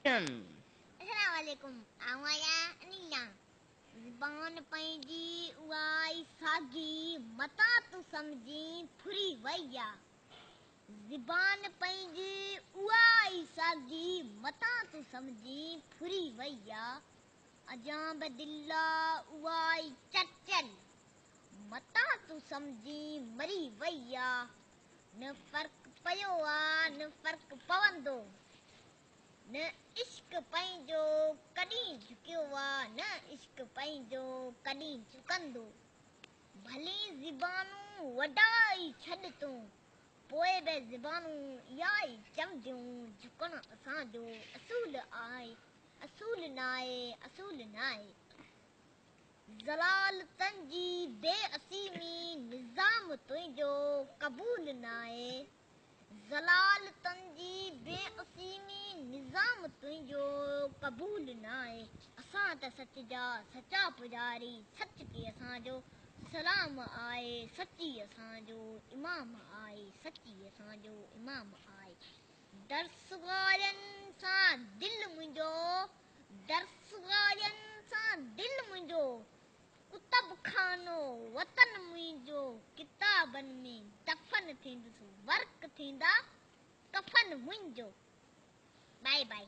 अस्सलाम वालेकुम आवाया अनिया ज़बान पंहिंजी उहाई सागी मता तूं सम्झी फुरी वैया ज़बान पंहिंजी उहाई सागी मता तूं सम्झी फुरी वैया अजां बि दिला उहाई चचल मता तूं सम्झी मरी वैया न फ़र्क़ु पियो आहे न फ़र्क़ु पवंदो न इश्क पंहिंजो कॾहिं झुकियो आहे न इश्क पंहिंजो कॾहिं झुकंदो भली ज़बानूं वॾाई छॾ तूं पोइ बि ज़बानूं इहा ई चवंदियूं झुकणु असांजो असूल आहे असूल नाहे ज़लालतनि जी बेअसीमी निज़ाम तुंहिंजो क़बूल नाहे ज़लालतनि जी बेअसीमी निज़ाम तुंहिंजो क़बूल नाहे असां त सच जा सचा पुजारी सच के असांजो सलाम आहे सची असांजो इमाम आहे सची असांजो इमाम आहे दर्स वारनि सां दिलि मुंहिंजो दर्स वारनि सां दिलि मुंहिंजो कुतब खानो वतन मुंहिंजो किताबनि में दफ़न थींदुसि वर्क थींदा कफ़न मुंहिंजो बाय बाय।